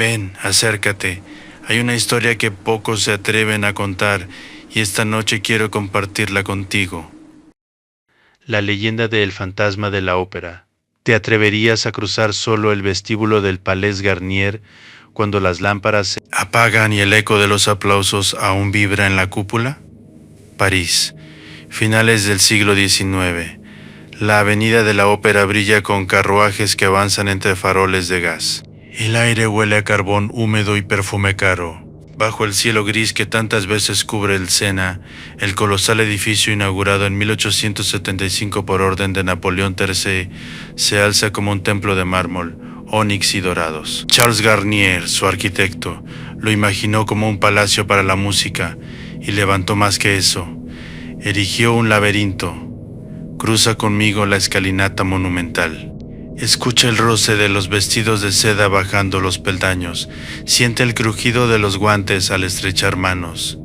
Ven, acércate. Hay una historia que pocos se atreven a contar y esta noche quiero compartirla contigo. La leyenda del fantasma de la ópera. ¿Te atreverías a cruzar solo el vestíbulo del Palais Garnier cuando las lámparas se apagan y el eco de los aplausos aún vibra en la cúpula? París, finales del siglo XIX. La avenida de la ópera brilla con carruajes que avanzan entre faroles de gas. El aire huele a carbón húmedo y perfume caro. Bajo el cielo gris que tantas veces cubre el Sena, el colosal edificio inaugurado en 1875 por orden de Napoleón III se alza como un templo de mármol, ónix y dorados. Charles Garnier, su arquitecto, lo imaginó como un palacio para la música y levantó más que eso. Erigió un laberinto. Cruza conmigo la escalinata monumental. Escucha el roce de los vestidos de seda bajando los peldaños. Siente el crujido de los guantes al estrechar manos.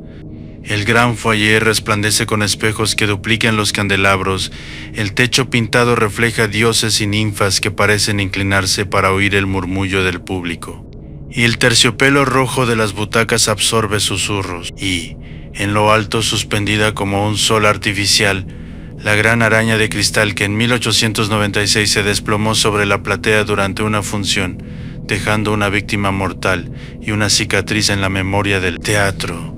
El gran foyer resplandece con espejos que duplican los candelabros. El techo pintado refleja dioses y ninfas que parecen inclinarse para oír el murmullo del público. Y el terciopelo rojo de las butacas absorbe susurros. Y, en lo alto, suspendida como un sol artificial, la gran araña de cristal que en 1896 se desplomó sobre la platea durante una función, dejando una víctima mortal y una cicatriz en la memoria del teatro.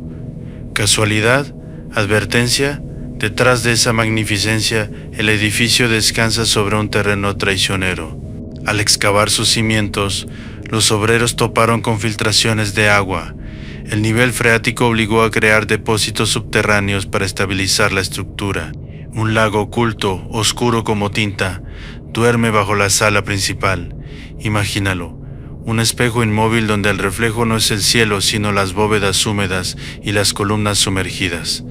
¿Casualidad? ¿Advertencia? Detrás de esa magnificencia, el edificio descansa sobre un terreno traicionero. Al excavar sus cimientos, los obreros toparon con filtraciones de agua. El nivel freático obligó a crear depósitos subterráneos para estabilizar la estructura. Un lago oculto, oscuro como tinta, duerme bajo la sala principal. Imagínalo, un espejo inmóvil donde el reflejo no es el cielo, sino las bóvedas húmedas y las columnas sumergidas.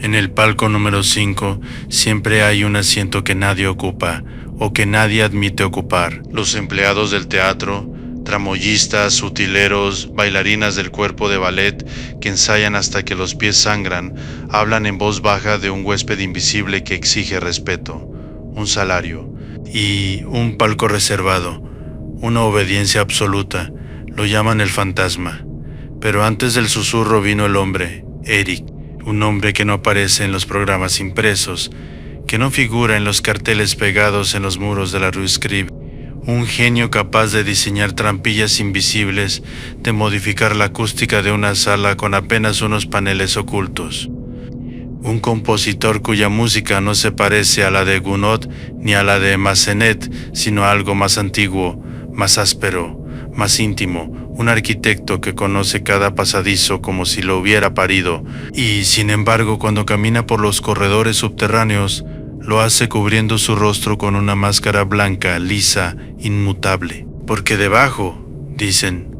En el palco número 5 siempre hay un asiento que nadie ocupa o que nadie admite ocupar. Los empleados del teatro, tramoyistas, utileros, bailarinas del cuerpo de ballet que ensayan hasta que los pies sangran, hablan en voz baja de un huésped invisible que exige respeto, un salario y un palco reservado, una obediencia absoluta. Lo llaman el fantasma. Pero antes del susurro vino el hombre, Eric, un hombre que no aparece en los programas impresos, que no figura en los carteles pegados en los muros de la Rue Scribe. Un genio capaz de diseñar trampillas invisibles, de modificar la acústica de una sala con apenas unos paneles ocultos. Un compositor cuya música no se parece a la de Gounod ni a la de Massenet, sino a algo más antiguo, más áspero, más íntimo. Un arquitecto que conoce cada pasadizo como si lo hubiera parido, y sin embargo cuando camina por los corredores subterráneos, lo hace cubriendo su rostro con una máscara blanca, lisa, inmutable. Porque debajo, dicen,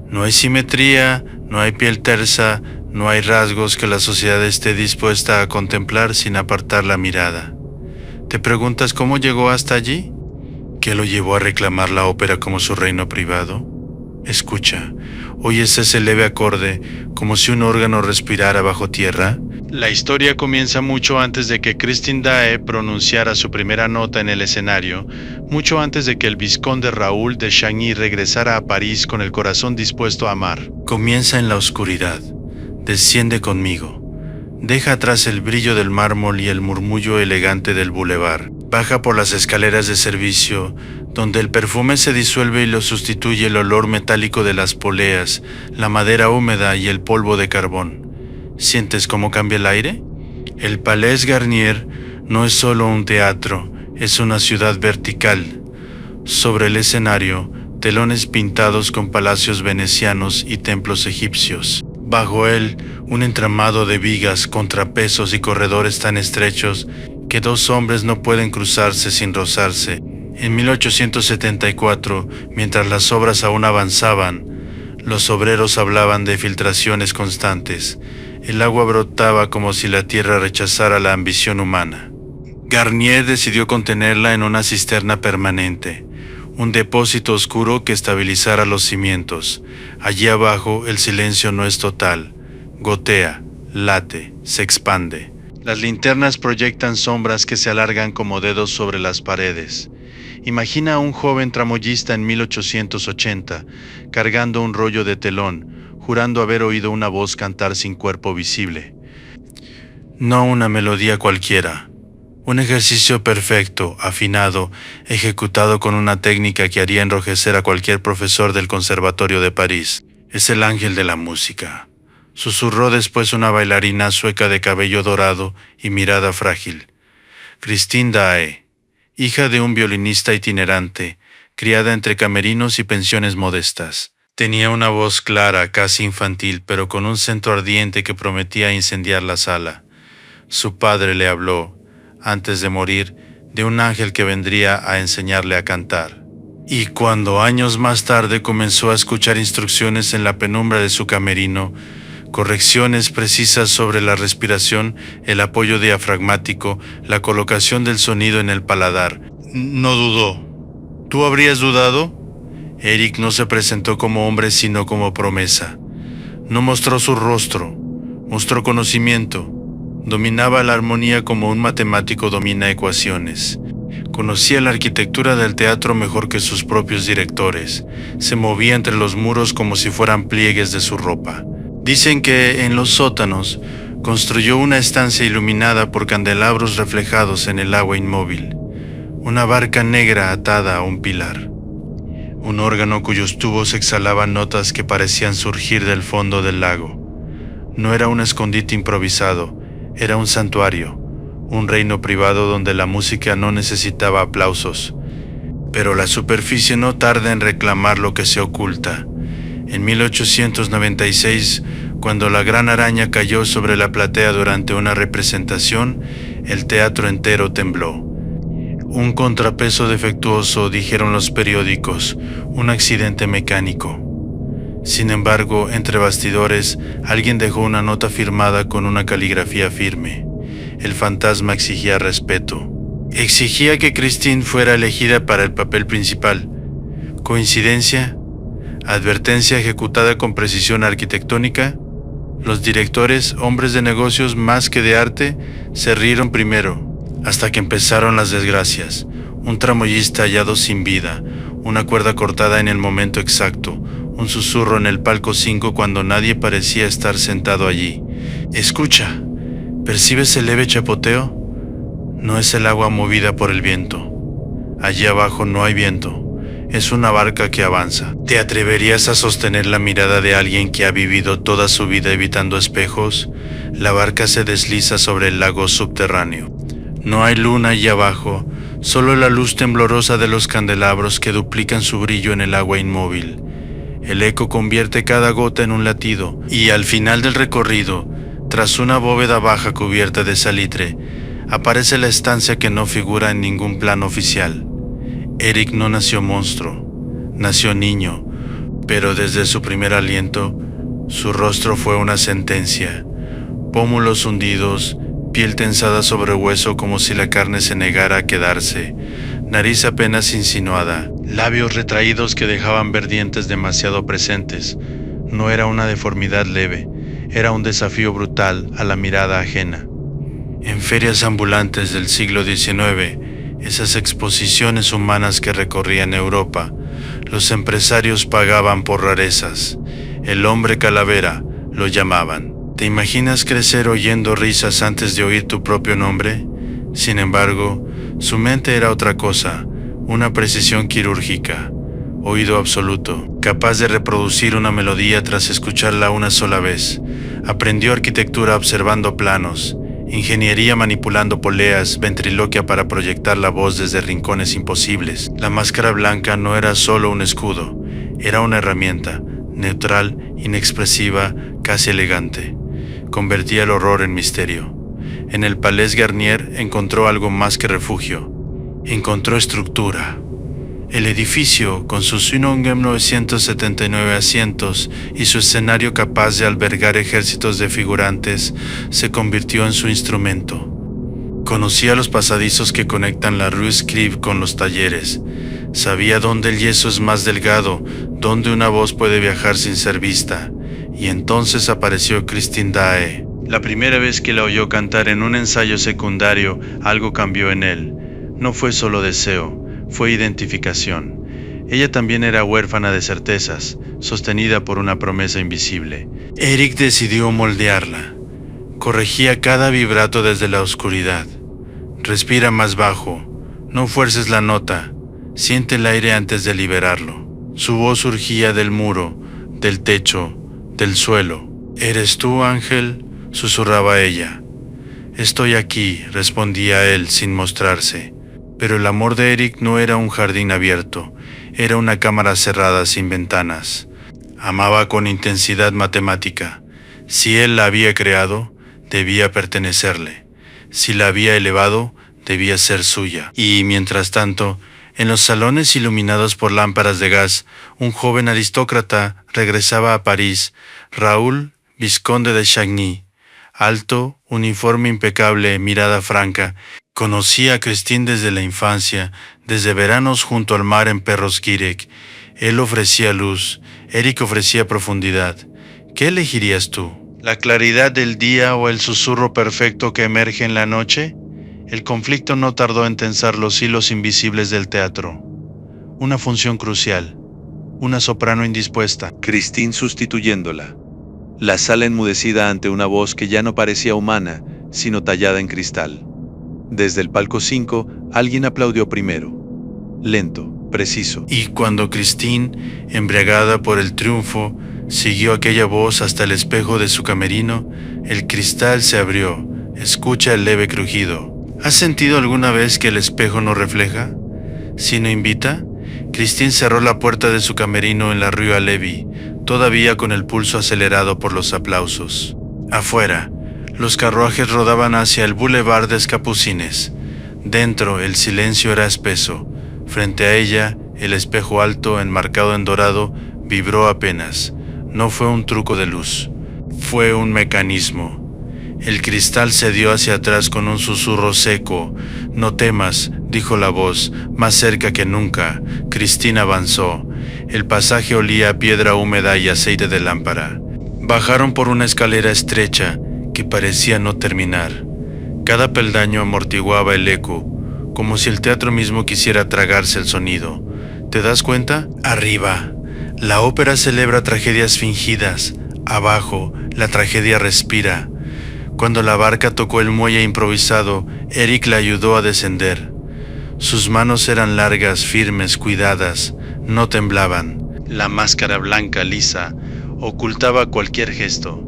no hay simetría, no hay piel tersa, no hay rasgos que la sociedad esté dispuesta a contemplar sin apartar la mirada. ¿Te preguntas cómo llegó hasta allí? ¿Qué lo llevó a reclamar la ópera como su reino privado? Escucha, ¿oyes ese leve acorde como si un órgano respirara bajo tierra? La historia comienza mucho antes de que Christine Daae pronunciara su primera nota en el escenario, mucho antes de que el vizconde Raúl de Chagny regresara a París con el corazón dispuesto a amar. Comienza en la oscuridad. Desciende conmigo. Deja atrás el brillo del mármol y el murmullo elegante del boulevard. Baja por las escaleras de servicio, donde el perfume se disuelve y lo sustituye el olor metálico de las poleas, la madera húmeda y el polvo de carbón. ¿Sientes cómo cambia el aire? El Palais Garnier no es solo un teatro, es una ciudad vertical. Sobre el escenario, telones pintados con palacios venecianos y templos egipcios. Bajo él, un entramado de vigas, contrapesos y corredores tan estrechos que dos hombres no pueden cruzarse sin rozarse. En 1874, mientras las obras aún avanzaban, los obreros hablaban de filtraciones constantes. El agua brotaba como si la tierra rechazara la ambición humana. Garnier decidió contenerla en una cisterna permanente, un depósito oscuro que estabilizara los cimientos. Allí abajo el silencio no es total, gotea, late, se expande. Las linternas proyectan sombras que se alargan como dedos sobre las paredes. Imagina a un joven tramoyista en 1880, cargando un rollo de telón, jurando haber oído una voz cantar sin cuerpo visible. No una melodía cualquiera. Un ejercicio perfecto, afinado, ejecutado con una técnica que haría enrojecer a cualquier profesor del Conservatorio de París. Es el ángel de la música. Susurró después una bailarina sueca de cabello dorado y mirada frágil. Christine Daae, hija de un violinista itinerante, criada entre camerinos y pensiones modestas. Tenía una voz clara, casi infantil, pero con un centro ardiente que prometía incendiar la sala. Su padre le habló, antes de morir, de un ángel que vendría a enseñarle a cantar. Y cuando años más tarde comenzó a escuchar instrucciones en la penumbra de su camerino, correcciones precisas sobre la respiración, el apoyo diafragmático, la colocación del sonido en el paladar, no dudó. ¿Tú habrías dudado? Eric no se presentó como hombre sino como promesa. No mostró su rostro, mostró conocimiento. Dominaba la armonía como un matemático domina ecuaciones. Conocía la arquitectura del teatro mejor que sus propios directores. Se movía entre los muros como si fueran pliegues de su ropa. Dicen que en los sótanos construyó una estancia iluminada por candelabros reflejados en el agua inmóvil. Una barca negra atada a un pilar. Un órgano cuyos tubos exhalaban notas que parecían surgir del fondo del lago. No era un escondite improvisado. Era un santuario, un reino privado donde la música no necesitaba aplausos. Pero la superficie no tarda en reclamar lo que se oculta. En 1896, cuando la gran araña cayó sobre la platea durante una representación, el teatro entero tembló. Un contrapeso defectuoso, dijeron los periódicos, un accidente mecánico. Sin embargo, entre bastidores, alguien dejó una nota firmada con una caligrafía firme. El fantasma exigía respeto. Exigía que Christine fuera elegida para el papel principal. ¿Coincidencia? ¿Advertencia ejecutada con precisión arquitectónica? Los directores, hombres de negocios más que de arte, se rieron primero, hasta que empezaron las desgracias. Un tramoyista hallado sin vida, una cuerda cortada en el momento exacto, un susurro en el palco 5 cuando nadie parecía estar sentado allí. Escucha, ¿percibes el leve chapoteo? No es el agua movida por el viento. Allí abajo no hay viento. Es una barca que avanza. ¿Te atreverías a sostener la mirada de alguien que ha vivido toda su vida evitando espejos? La barca se desliza sobre el lago subterráneo. No hay luna allí abajo, solo la luz temblorosa de los candelabros que duplican su brillo en el agua inmóvil. El eco convierte cada gota en un latido, y al final del recorrido, tras una bóveda baja cubierta de salitre, aparece la estancia que no figura en ningún plan oficial. Eric no nació monstruo, nació niño, pero desde su primer aliento, su rostro fue una sentencia. Pómulos hundidos, piel tensada sobre hueso como si la carne se negara a quedarse, nariz apenas insinuada, labios retraídos que dejaban ver dientes demasiado presentes. No era una deformidad leve, era un desafío brutal a la mirada ajena. En ferias ambulantes del siglo XIX, esas exposiciones humanas que recorrían Europa, los empresarios pagaban por rarezas. El hombre calavera lo llamaban. ¿Te imaginas crecer oyendo risas antes de oír tu propio nombre? Sin embargo, su mente era otra cosa, una precisión quirúrgica, oído absoluto, capaz de reproducir una melodía tras escucharla una sola vez. Aprendió arquitectura observando planos, ingeniería manipulando poleas, ventriloquia para proyectar la voz desde rincones imposibles. La máscara blanca no era solo un escudo, era una herramienta, neutral, inexpresiva, casi elegante. Convertía el horror en misterio. En el Palais Garnier encontró algo más que refugio. Encontró estructura. El edificio, con sus 1979 asientos y su escenario capaz de albergar ejércitos de figurantes, se convirtió en su instrumento. Conocía los pasadizos que conectan la Rue Scribe con los talleres. Sabía dónde el yeso es más delgado, dónde una voz puede viajar sin ser vista. Y entonces apareció Christine Daae. La primera vez que la oyó cantar en un ensayo secundario, algo cambió en él. No fue solo deseo, fue identificación. Ella también era huérfana de certezas, sostenida por una promesa invisible. Eric decidió moldearla. Corregía cada vibrato desde la oscuridad. Respira más bajo, no fuerces la nota, siente el aire antes de liberarlo. Su voz surgía del muro, del techo, del suelo. ¿Eres tú, Ángel?, susurraba ella. Estoy aquí, respondía él sin mostrarse. Pero el amor de Eric no era un jardín abierto, era una cámara cerrada sin ventanas. Amaba con intensidad matemática. Si él la había creado, debía pertenecerle. Si la había elevado, debía ser suya. Y, mientras tanto, en los salones iluminados por lámparas de gas, un joven aristócrata regresaba a París, Raúl, vizconde de Chagny. Alto, uniforme impecable, mirada franca. Conocía a Christine desde la infancia, desde veranos junto al mar en Perros-Guirec. Él ofrecía luz, Eric ofrecía profundidad. ¿Qué elegirías tú? ¿La claridad del día o el susurro perfecto que emerge en la noche? El conflicto no tardó en tensar los hilos invisibles del teatro. Una función crucial, una soprano indispuesta. Christine sustituyéndola. La sala enmudecida ante una voz que ya no parecía humana, sino tallada en cristal. Desde el palco 5, alguien aplaudió primero. Lento, preciso. Y cuando Christine, embriagada por el triunfo, siguió aquella voz hasta el espejo de su camerino, el cristal se abrió. Escucha el leve crujido. ¿Has sentido alguna vez que el espejo no refleja, sino invita? Christine cerró la puerta de su camerino en la Rue Lévy, todavía con el pulso acelerado por los aplausos. Afuera, los carruajes rodaban hacia el Boulevard des Capucines. Dentro, el silencio era espeso. Frente a ella, el espejo alto, enmarcado en dorado, vibró apenas. No fue un truco de luz, fue un mecanismo. El cristal se dio hacia atrás con un susurro seco. «No temas», dijo la voz, más cerca que nunca. Christine avanzó. El pasaje olía a piedra húmeda y aceite de lámpara. Bajaron por una escalera estrecha que parecía no terminar. Cada peldaño amortiguaba el eco, como si el teatro mismo quisiera tragarse el sonido. ¿Te das cuenta? Arriba, la ópera celebra tragedias fingidas. Abajo, la tragedia respira. Cuando la barca tocó el muelle improvisado, Eric la ayudó a descender. Sus manos eran largas, firmes, cuidadas, no temblaban. La máscara blanca, lisa, ocultaba cualquier gesto.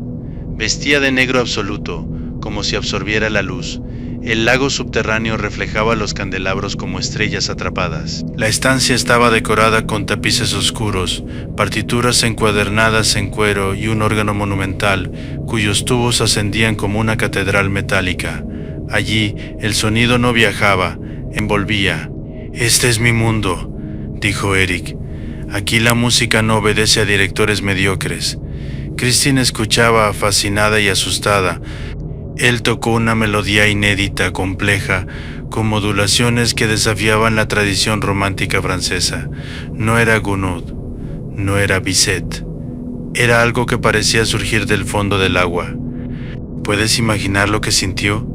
Vestía de negro absoluto, como si absorbiera la luz. El lago subterráneo reflejaba los candelabros como estrellas atrapadas. La estancia estaba decorada con tapices oscuros, partituras encuadernadas en cuero y un órgano monumental, cuyos tubos ascendían como una catedral metálica. Allí, el sonido no viajaba, envolvía. «Este es mi mundo», dijo Eric. «Aquí la música no obedece a directores mediocres». Christine escuchaba, fascinada y asustada. Él tocó una melodía inédita, compleja, con modulaciones que desafiaban la tradición romántica francesa. No era Gounod, no era Bizet. Era algo que parecía surgir del fondo del agua. ¿Puedes imaginar lo que sintió?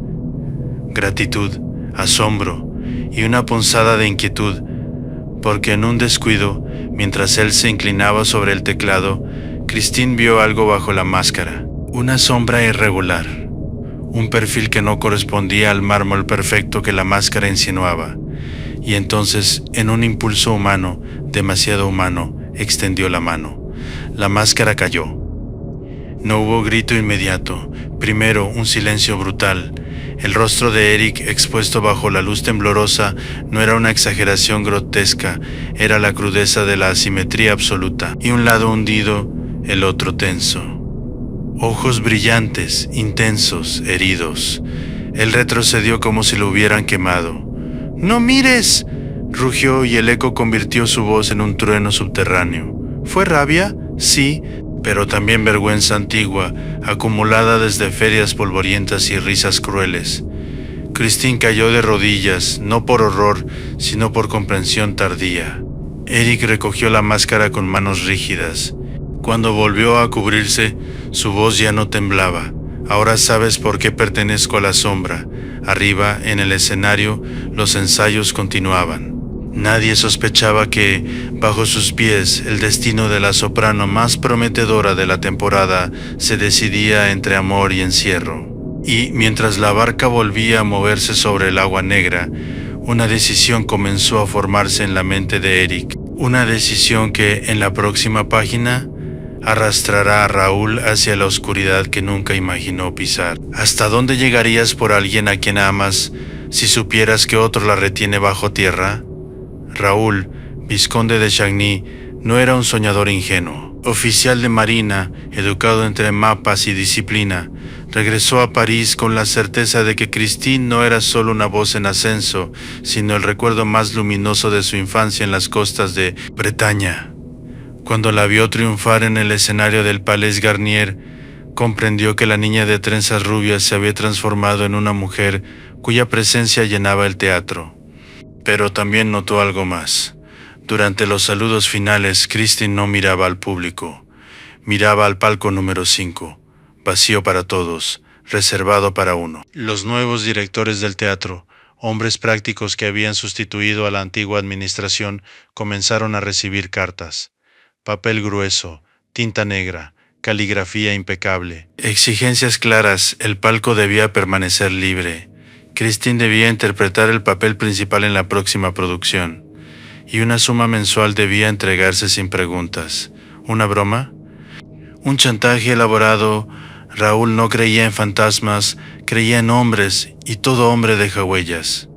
Gratitud, asombro y una punzada de inquietud, porque en un descuido, mientras él se inclinaba sobre el teclado, Christine vio algo bajo la máscara, una sombra irregular. Un perfil que no correspondía al mármol perfecto que la máscara insinuaba, y entonces, en un impulso humano, demasiado humano, extendió la mano. La máscara cayó. No hubo grito inmediato, primero un silencio brutal. El rostro de Eric, expuesto bajo la luz temblorosa, no era una exageración grotesca, era la crudeza de la asimetría absoluta, y un lado hundido, el otro tenso. Ojos brillantes, intensos, heridos. Él retrocedió como si lo hubieran quemado. «¡No mires!», rugió, y el eco convirtió su voz en un trueno subterráneo. ¿Fue rabia? Sí, pero también vergüenza antigua, acumulada desde ferias polvorientas y risas crueles. Christine cayó de rodillas, no por horror, sino por comprensión tardía. Eric recogió la máscara con manos rígidas. Cuando volvió a cubrirse, su voz ya no temblaba, Ahora sabes por qué pertenezco a la sombra. Arriba, en el escenario, los ensayos continuaban. Nadie sospechaba que, bajo sus pies, el destino de la soprano más prometedora de la temporada se decidía entre amor y encierro. Y mientras la barca volvía a moverse sobre el agua negra, una decisión comenzó a formarse en la mente de Eric. Una decisión que, en la próxima página, arrastrará a Raúl hacia la oscuridad que nunca imaginó pisar. ¿Hasta dónde llegarías por alguien a quien amas si supieras que otro la retiene bajo tierra? Raúl, vizconde de Chagny, no era un soñador ingenuo. Oficial de marina, educado entre mapas y disciplina, regresó a París con la certeza de que Christine no era solo una voz en ascenso, sino el recuerdo más luminoso de su infancia en las costas de Bretaña. Cuando la vio triunfar en el escenario del Palais Garnier, comprendió que la niña de trenzas rubias se había transformado en una mujer cuya presencia llenaba el teatro. Pero también notó algo más. Durante los saludos finales, Christine no miraba al público. Miraba al palco número 5, vacío para todos, reservado para uno. Los nuevos directores del teatro, hombres prácticos que habían sustituido a la antigua administración, comenzaron a recibir cartas. Papel grueso, tinta negra, caligrafía impecable. Exigencias claras, el palco debía permanecer libre. Christine debía interpretar el papel principal en la próxima producción. Y una suma mensual debía entregarse sin preguntas. ¿Una broma? Un chantaje elaborado. Raúl no creía en fantasmas, creía en hombres, y todo hombre deja huellas.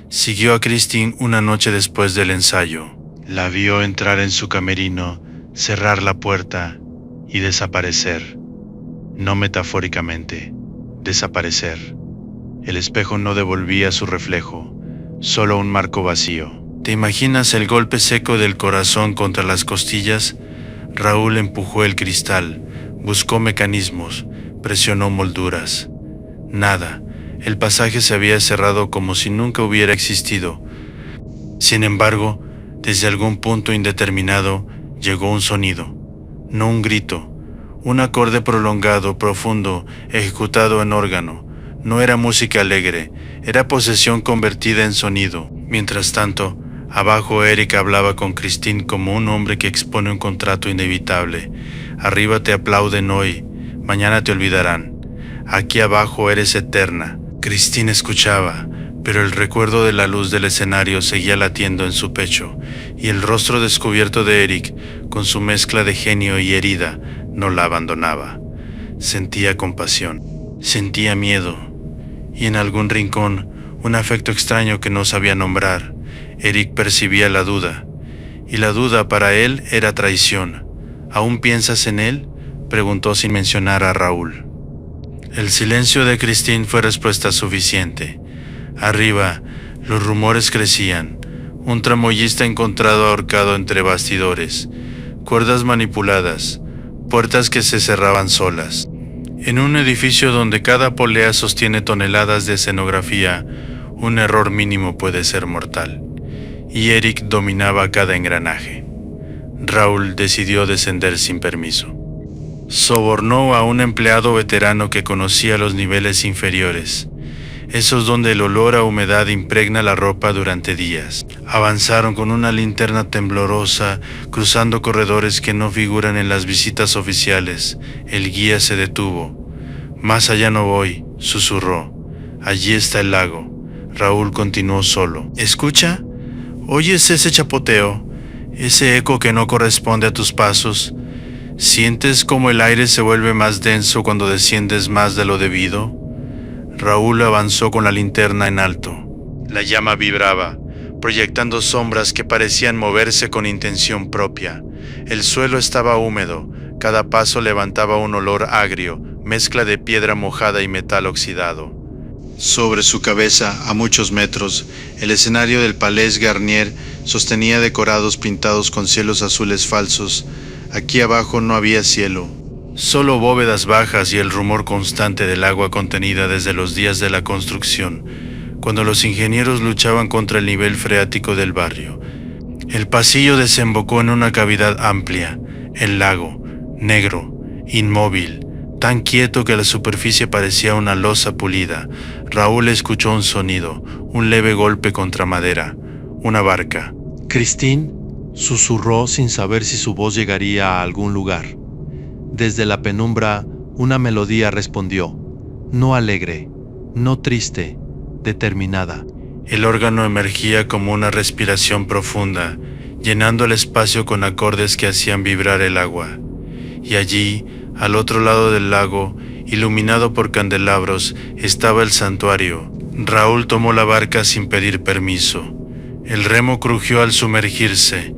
Siguió a Christine una noche después del ensayo. La vio entrar en su camerino, cerrar la puerta y desaparecer. No metafóricamente, desaparecer. El espejo no devolvía su reflejo, solo un marco vacío. ¿Te imaginas el golpe seco del corazón contra las costillas? Raúl empujó el cristal, buscó mecanismos, presionó molduras. Nada, el pasaje se había cerrado como si nunca hubiera existido. Sin embargo, desde algún punto indeterminado, llegó un sonido, no un grito, un acorde prolongado, profundo, ejecutado en órgano. No era música alegre, era posesión convertida en sonido. Mientras tanto, abajo Eric hablaba con Christine como un hombre que expone un contrato inevitable. Arriba te aplauden hoy, mañana te olvidarán. Aquí abajo eres eterna. Christine escuchaba, pero el recuerdo de la luz del escenario seguía latiendo en su pecho, y el rostro descubierto de Eric, con su mezcla de genio y herida, no la abandonaba. Sentía compasión, sentía miedo, y en algún rincón, un afecto extraño que no sabía nombrar. Eric percibía la duda, y la duda para él era traición. ¿Aún piensas en él?, preguntó sin mencionar a Raúl. El silencio de Christine fue respuesta suficiente. Arriba, los rumores crecían. Un tramoyista encontrado ahorcado entre bastidores, cuerdas manipuladas, puertas que se cerraban solas. En un edificio donde cada polea sostiene toneladas de escenografía, un error mínimo puede ser mortal. Y Eric dominaba cada engranaje. Raúl decidió descender sin permiso. Sobornó a un empleado veterano que conocía los niveles inferiores, esos donde el olor a humedad impregna la ropa durante días. Avanzaron con una linterna temblorosa, cruzando corredores que no figuran en las visitas oficiales. El guía se detuvo. «Más allá no voy», susurró. «Allí está el lago». Raúl continuó solo. «¿Escucha? ¿Oyes ese chapoteo? Ese eco que no corresponde a tus pasos. ¿Sientes cómo el aire se vuelve más denso cuando desciendes más de lo debido?» Raúl avanzó con la linterna en alto. La llama vibraba, proyectando sombras que parecían moverse con intención propia. El suelo estaba húmedo, cada paso levantaba un olor agrio, mezcla de piedra mojada y metal oxidado. Sobre su cabeza, a muchos metros, el escenario del Palais Garnier sostenía decorados pintados con cielos azules falsos. Aquí abajo no había cielo, solo bóvedas bajas y el rumor constante del agua contenida desde los días de la construcción, cuando los ingenieros luchaban contra el nivel freático del barrio. El pasillo desembocó en una cavidad amplia, el lago, negro, inmóvil, Tan quieto que la superficie parecía una losa pulida. Raúl escuchó un sonido, un leve golpe contra madera, una barca. Christine susurró sin saber si su voz llegaría a algún lugar. Desde la penumbra, una melodía respondió, no alegre, no triste, determinada. El órgano emergía como una respiración profunda, llenando el espacio con acordes que hacían vibrar el agua. Y allí, al otro lado del lago, iluminado por candelabros, estaba el santuario. Raúl tomó la barca sin pedir permiso. El remo crujió al sumergirse.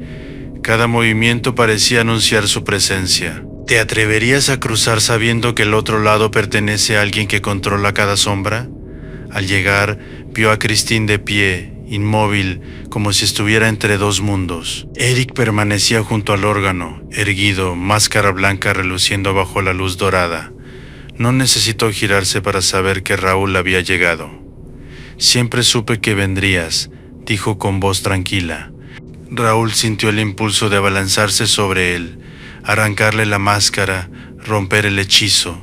Cada movimiento parecía anunciar su presencia. ¿Te atreverías a cruzar sabiendo que el otro lado pertenece a alguien que controla cada sombra? Al llegar, vio a Christine de pie, inmóvil, como si estuviera entre dos mundos. Eric permanecía junto al órgano, erguido, máscara blanca reluciendo bajo la luz dorada. No necesitó girarse para saber que Raúl había llegado. Siempre supe que vendrías, dijo con voz tranquila. Raúl sintió el impulso de abalanzarse sobre él, arrancarle la máscara, romper el hechizo,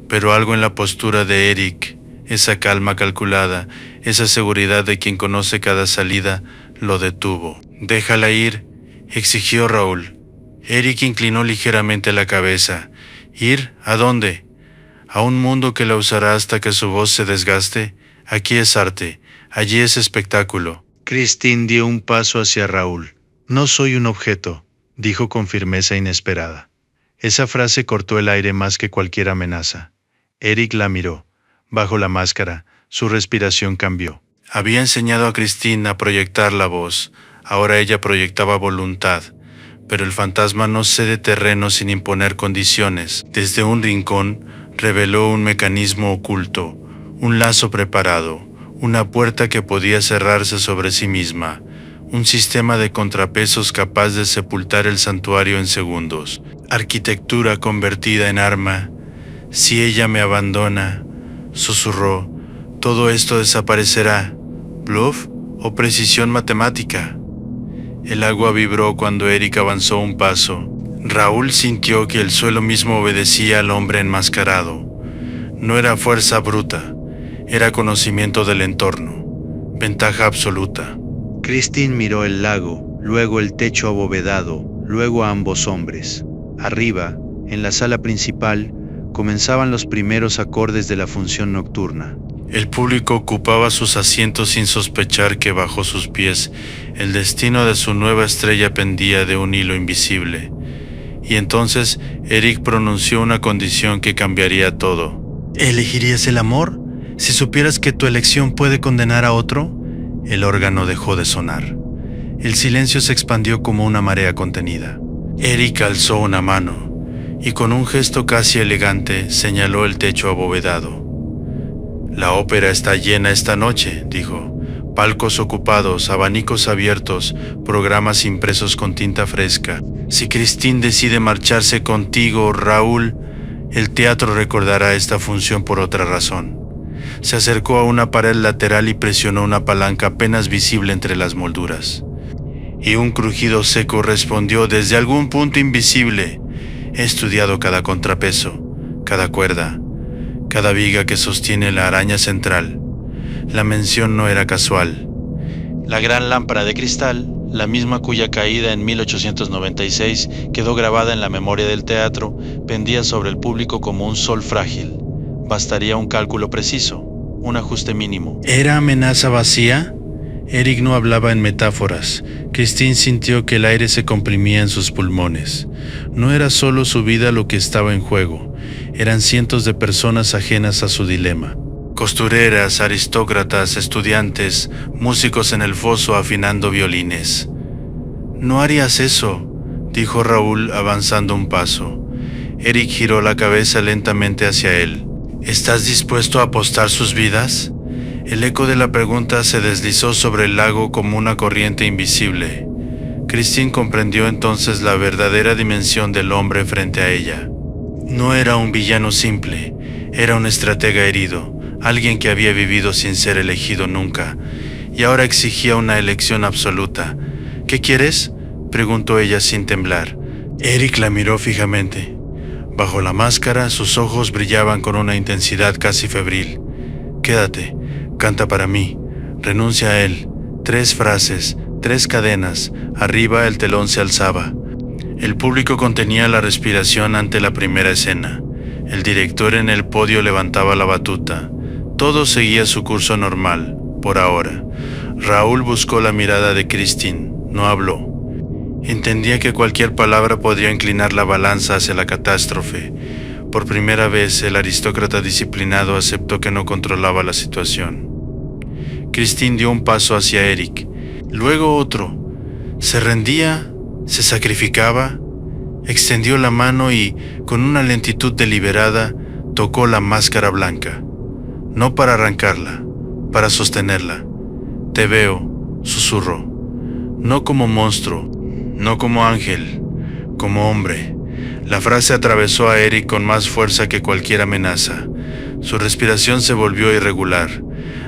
pero algo en la postura de Eric, esa calma calculada, esa seguridad de quien conoce cada salida, lo detuvo. «Déjala ir», exigió Raúl. Eric inclinó ligeramente la cabeza. «¿Ir? ¿A dónde? ¿A un mundo que la usará hasta que su voz se desgaste? Aquí es arte, allí es espectáculo». Christine dio un paso hacia Raúl. «No soy un objeto», dijo con firmeza inesperada. Esa frase cortó el aire más que cualquier amenaza. Eric la miró. Bajo la máscara, su respiración cambió. Había enseñado a Christine a proyectar la voz. Ahora ella proyectaba voluntad. Pero el fantasma no cede terreno sin imponer condiciones. Desde un rincón, reveló un mecanismo oculto, un lazo preparado, una puerta que podía cerrarse sobre sí misma, un sistema de contrapesos capaz de sepultar el santuario en segundos. Arquitectura convertida en arma. Si ella me abandona, susurró, todo esto desaparecerá. ¿Bluff o precisión matemática? El agua vibró cuando Eric avanzó un paso. Raúl sintió que el suelo mismo obedecía al hombre enmascarado. No era fuerza bruta, era conocimiento del entorno, ventaja absoluta. Christine miró el lago, luego el techo abovedado, luego a ambos hombres. Arriba, en la sala principal, comenzaban los primeros acordes de la función nocturna. El público ocupaba sus asientos sin sospechar que bajo sus pies el destino de su nueva estrella pendía de un hilo invisible. Y entonces Eric pronunció una condición que cambiaría todo. ¿Elegirías el amor? Si supieras que tu elección puede condenar a otro. El órgano dejó de sonar. El silencio se expandió como una marea contenida. Eric alzó una mano y con un gesto casi elegante señaló el techo abovedado. La ópera está llena esta noche, dijo. Palcos ocupados, abanicos abiertos, programas impresos con tinta fresca. Si Christine decide marcharse contigo, Raúl, el teatro recordará esta función por otra razón. Se acercó a una pared lateral y presionó una palanca apenas visible entre las molduras. Y un crujido seco respondió desde algún punto invisible. He estudiado cada contrapeso, cada cuerda, cada viga que sostiene la araña central. La mención no era casual. La gran lámpara de cristal, la misma cuya caída en 1896 quedó grabada en la memoria del teatro, pendía sobre el público como un sol frágil. Bastaría un cálculo preciso, un ajuste mínimo. ¿Era amenaza vacía? Eric no hablaba en metáforas. Christine sintió que el aire se comprimía en sus pulmones. No era solo su vida lo que estaba en juego, eran cientos de personas ajenas a su dilema. Costureras, aristócratas, estudiantes, músicos en el foso afinando violines. «No harías eso», dijo Raúl avanzando un paso. Eric giró la cabeza lentamente hacia él. «¿Estás dispuesto a apostar sus vidas?» El eco de la pregunta se deslizó sobre el lago como una corriente invisible. Christine comprendió entonces la verdadera dimensión del hombre frente a ella. No era un villano simple, era un estratega herido, alguien que había vivido sin ser elegido nunca, y ahora exigía una elección absoluta. «¿Qué quieres?», preguntó ella sin temblar. Eric la miró fijamente. Bajo la máscara, sus ojos brillaban con una intensidad casi febril. Quédate, canta para mí, renuncia a él. 3 frases, 3 cadenas, arriba el telón se alzaba. El público contenía la respiración ante la primera escena. El director en el podio levantaba la batuta. Todo seguía su curso normal, por ahora. Raúl buscó la mirada de Christine, no habló. Entendía que cualquier palabra podría inclinar la balanza hacia la catástrofe. Por primera vez, el aristócrata disciplinado aceptó que no controlaba la situación. Christine dio un paso hacia Eric, luego otro. Se rendía, se sacrificaba, extendió la mano y, con una lentitud deliberada, tocó la máscara blanca. No para arrancarla, para sostenerla. Te veo, susurró. No como monstruo, no como ángel, como hombre. La frase atravesó a Eric con más fuerza que cualquier amenaza. Su respiración se volvió irregular.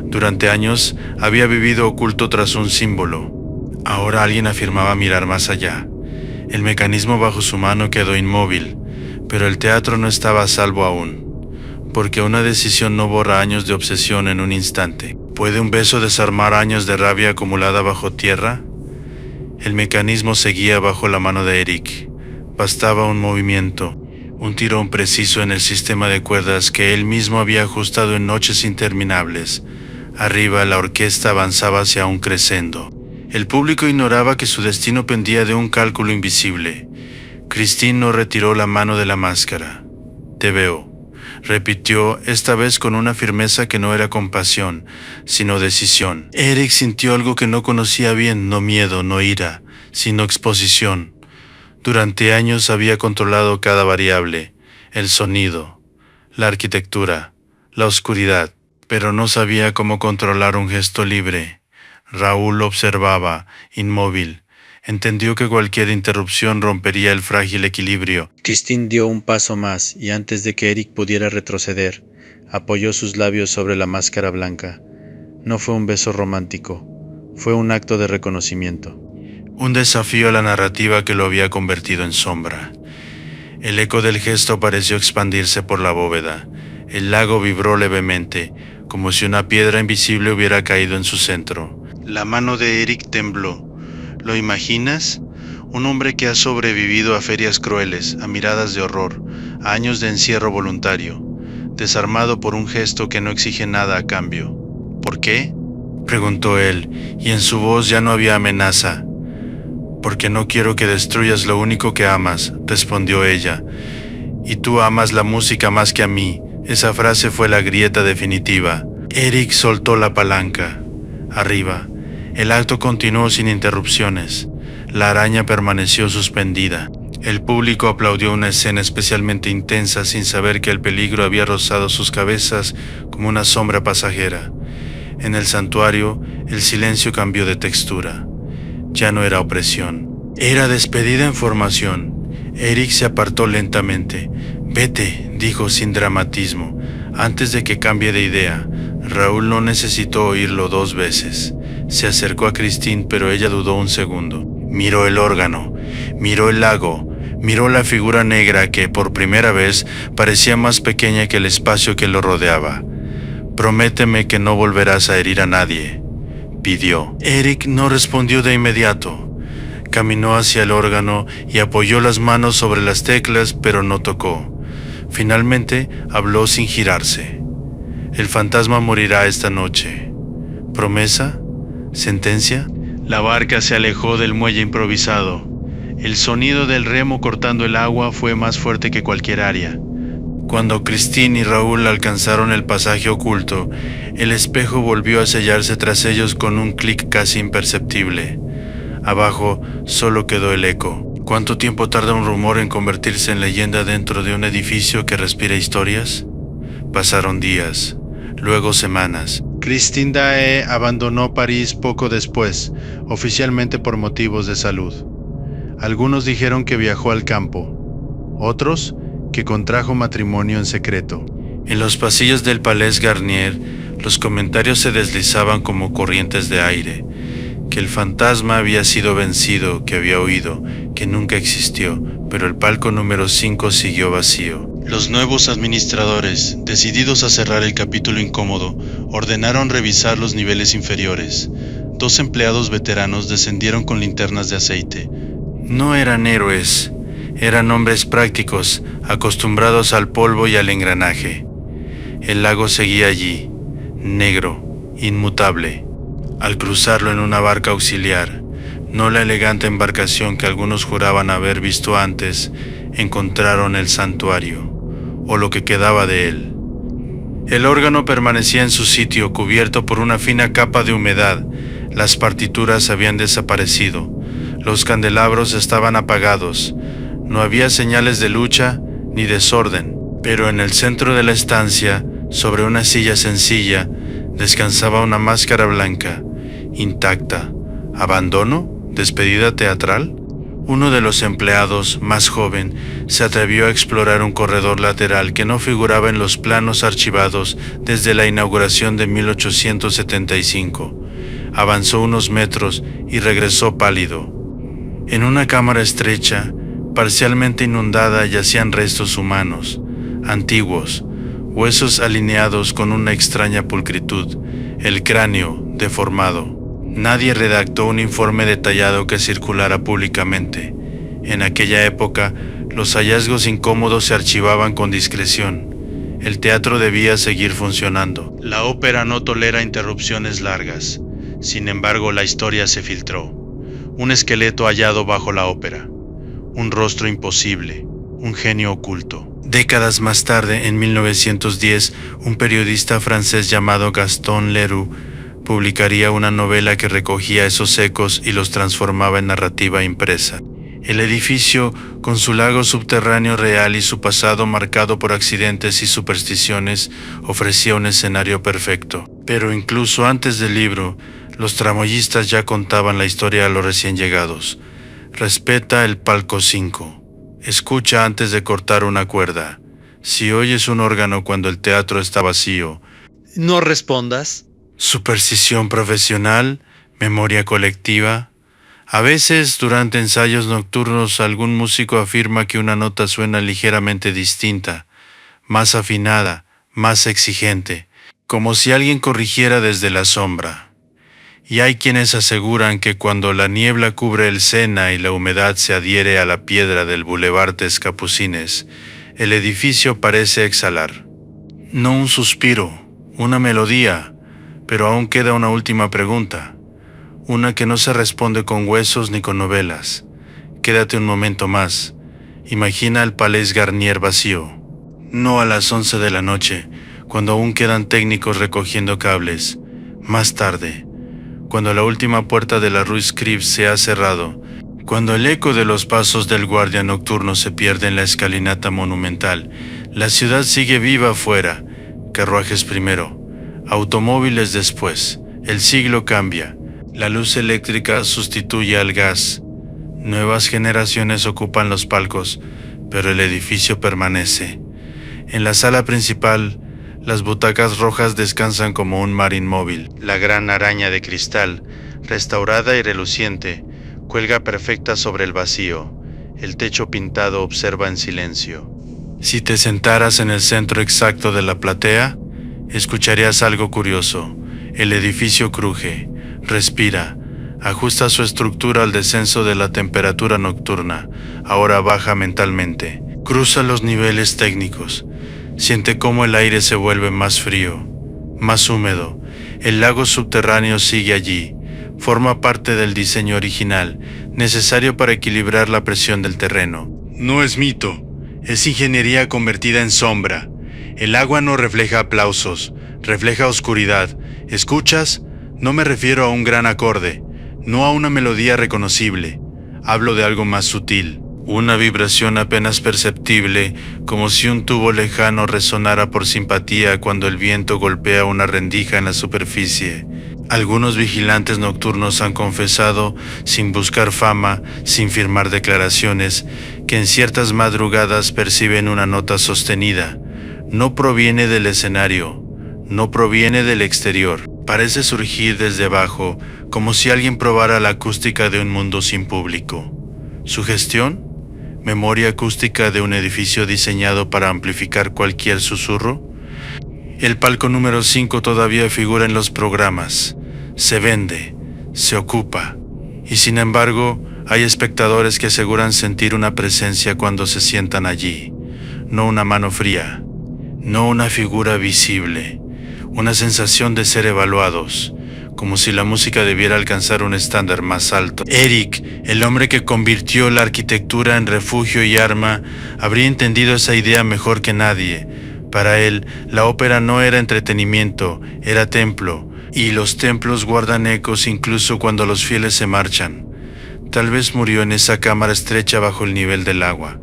Durante años había vivido oculto tras un símbolo. Ahora alguien afirmaba mirar más allá. El mecanismo bajo su mano quedó inmóvil, pero el teatro no estaba a salvo aún, porque una decisión no borra años de obsesión en un instante. ¿Puede un beso desarmar años de rabia acumulada bajo tierra? El mecanismo seguía bajo la mano de Eric. Bastaba un movimiento, un tirón preciso en el sistema de cuerdas que él mismo había ajustado en noches interminables. Arriba la orquesta avanzaba hacia un crescendo. El público ignoraba que su destino pendía de un cálculo invisible. Christine no retiró la mano de la máscara. Te veo, repitió, esta vez con una firmeza que no era compasión, sino decisión. Eric sintió algo que no conocía bien, no miedo, no ira, sino exposición. Durante años había controlado cada variable, el sonido, la arquitectura, la oscuridad, pero no sabía cómo controlar un gesto libre. Raúl observaba, inmóvil. Entendió que cualquier interrupción rompería el frágil equilibrio. Christine dio un paso más y antes de que Eric pudiera retroceder, apoyó sus labios sobre la máscara blanca. No fue un beso romántico, fue un acto de reconocimiento. Un desafío a la narrativa que lo había convertido en sombra. El eco del gesto pareció expandirse por la bóveda. El lago vibró levemente, como si una piedra invisible hubiera caído en su centro. La mano de Eric tembló. ¿Lo imaginas? Un hombre que ha sobrevivido a ferias crueles, a miradas de horror, a años de encierro voluntario, desarmado por un gesto que no exige nada a cambio. ¿Por qué?, preguntó él, y en su voz ya no había amenaza. Porque no quiero que destruyas lo único que amas, respondió ella. Y tú amas la música más que a mí. Esa frase fue la grieta definitiva. Eric soltó la palanca. Arriba. El acto continuó sin interrupciones. La araña permaneció suspendida. El público aplaudió una escena especialmente intensa sin saber que el peligro había rozado sus cabezas como una sombra pasajera. En el santuario, el silencio cambió de textura. Ya no era opresión. Era despedida en formación. Eric se apartó lentamente. «Vete», dijo sin dramatismo, antes de que cambie de idea. Raúl no necesitó oírlo 2 veces. Se acercó a Christine, pero ella dudó un segundo. Miró el órgano, miró el lago, miró la figura negra que, por primera vez, parecía más pequeña que el espacio que lo rodeaba. «Prométeme que no volverás a herir a nadie», pidió. Eric no respondió de inmediato. Caminó hacia el órgano y apoyó las manos sobre las teclas, pero no tocó. Finalmente habló sin girarse. «El fantasma morirá esta noche». ¿Promesa? ¿Sentencia? La barca se alejó del muelle improvisado. El sonido del remo cortando el agua fue más fuerte que cualquier aria. Cuando Christine y Raúl alcanzaron el pasaje oculto, el espejo volvió a sellarse tras ellos con un clic casi imperceptible. Abajo solo quedó el eco. ¿Cuánto tiempo tarda un rumor en convertirse en leyenda dentro de un edificio que respira historias? Pasaron días, luego semanas. Christine Daae abandonó París poco después, oficialmente por motivos de salud. Algunos dijeron que viajó al campo, otros que contrajo matrimonio en secreto. En los pasillos del Palais Garnier, los comentarios se deslizaban como corrientes de aire, que el fantasma había sido vencido, que había huido, que nunca existió, pero el palco número 5 siguió vacío. Los nuevos administradores, decididos a cerrar el capítulo incómodo, ordenaron revisar los niveles inferiores. 2 empleados veteranos descendieron con linternas de aceite. No eran héroes, eran hombres prácticos, acostumbrados al polvo y al engranaje. El lago seguía allí, negro, inmutable. Al cruzarlo en una barca auxiliar, no la elegante embarcación que algunos juraban haber visto antes, encontraron el santuario, o lo que quedaba de él. El órgano permanecía en su sitio, cubierto por una fina capa de humedad. Las partituras habían desaparecido. Los candelabros estaban apagados. No había señales de lucha ni desorden, pero en el centro de la estancia, sobre una silla sencilla, descansaba una máscara blanca, intacta. ¿Abandono? ¿Despedida teatral? Uno de los empleados, más joven, se atrevió a explorar un corredor lateral que no figuraba en los planos archivados desde la inauguración de 1875. Avanzó unos metros y regresó pálido. En una cámara estrecha, parcialmente inundada, yacían restos humanos, antiguos, huesos alineados con una extraña pulcritud, el cráneo deformado. Nadie redactó un informe detallado que circulara públicamente. En aquella época, los hallazgos incómodos se archivaban con discreción. El teatro debía seguir funcionando. La ópera no tolera interrupciones largas. Sin embargo, la historia se filtró. Un esqueleto hallado bajo la ópera. Un rostro imposible. Un genio oculto. Décadas más tarde, en 1910, un periodista francés llamado Gaston Leroux publicaría una novela que recogía esos ecos y los transformaba en narrativa impresa. El edificio, con su lago subterráneo real y su pasado marcado por accidentes y supersticiones, ofrecía un escenario perfecto. Pero incluso antes del libro, los tramoyistas ya contaban la historia a los recién llegados. Respeta el palco 5. Escucha antes de cortar una cuerda. Si oyes un órgano cuando el teatro está vacío, no respondas. Superstición profesional, memoria colectiva. A veces, durante ensayos nocturnos, algún músico afirma que una nota suena ligeramente distinta, más afinada, más exigente, como si alguien corrigiera desde la sombra. Y hay quienes aseguran que cuando la niebla cubre el Sena y la humedad se adhiere a la piedra del Boulevard des Capucines, el edificio parece exhalar. No un suspiro, una melodía, pero aún queda una última pregunta, una que no se responde con huesos ni con novelas. Quédate un momento más. Imagina el Palais Garnier vacío. No a las 11 de la noche, cuando aún quedan técnicos recogiendo cables. Más tarde, cuando la última puerta de la Rue Scribe se ha cerrado, cuando el eco de los pasos del guardia nocturno se pierde en la escalinata monumental, la ciudad sigue viva afuera. Carruajes primero, automóviles después. El siglo cambia. La luz eléctrica sustituye al gas. Nuevas generaciones ocupan los palcos, pero el edificio permanece. En la sala principal, las butacas rojas descansan como un mar inmóvil. La gran araña de cristal, restaurada y reluciente, cuelga perfecta sobre el vacío. El techo pintado observa en silencio. Si te sentaras en el centro exacto de la platea, escucharías algo curioso. El edificio cruje, respira, ajusta su estructura al descenso de la temperatura nocturna. Ahora baja mentalmente. Cruza los niveles técnicos. Siente cómo el aire se vuelve más frío, más húmedo. El lago subterráneo sigue allí. Forma parte del diseño original, necesario para equilibrar la presión del terreno. No es mito, es ingeniería convertida en sombra. El agua no refleja aplausos, refleja oscuridad. ¿Escuchas? No me refiero a un gran acorde, no a una melodía reconocible. Hablo de algo más sutil. Una vibración apenas perceptible, como si un tubo lejano resonara por simpatía cuando el viento golpea una rendija en la superficie. Algunos vigilantes nocturnos han confesado, sin buscar fama, sin firmar declaraciones, que en ciertas madrugadas perciben una nota sostenida. No proviene del escenario, no proviene del exterior. Parece surgir desde abajo, como si alguien probara la acústica de un mundo sin público. ¿Sugestión? ¿Memoria acústica de un edificio diseñado para amplificar cualquier susurro? El palco número 5 todavía figura en los programas. Se vende, se ocupa. Y sin embargo, hay espectadores que aseguran sentir una presencia cuando se sientan allí. No una mano fría, no una figura visible. Una sensación de ser evaluados, como si la música debiera alcanzar un estándar más alto. Eric, el hombre que convirtió la arquitectura en refugio y arma, habría entendido esa idea mejor que nadie. Para él, la ópera no era entretenimiento, era templo, y los templos guardan ecos incluso cuando los fieles se marchan. Tal vez murió en esa cámara estrecha bajo el nivel del agua.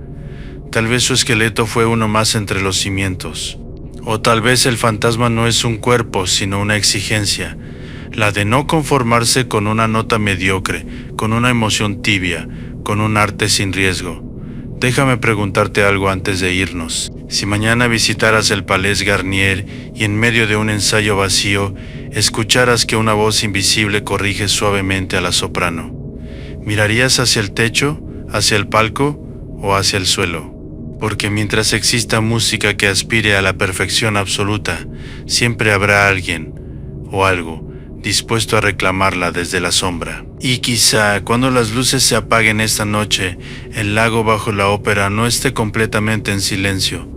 Tal vez su esqueleto fue uno más entre los cimientos. O tal vez el fantasma no es un cuerpo, sino una exigencia, la de no conformarse con una nota mediocre, con una emoción tibia, con un arte sin riesgo. Déjame preguntarte algo antes de irnos. Si mañana visitaras el Palais Garnier y en medio de un ensayo vacío, escucharas que una voz invisible corrige suavemente a la soprano, ¿mirarías hacia el techo, hacia el palco o hacia el suelo? Porque mientras exista música que aspire a la perfección absoluta, siempre habrá alguien o algo dispuesto a reclamarla desde la sombra. Y quizá cuando las luces se apaguen esta noche, el lago bajo la ópera no esté completamente en silencio,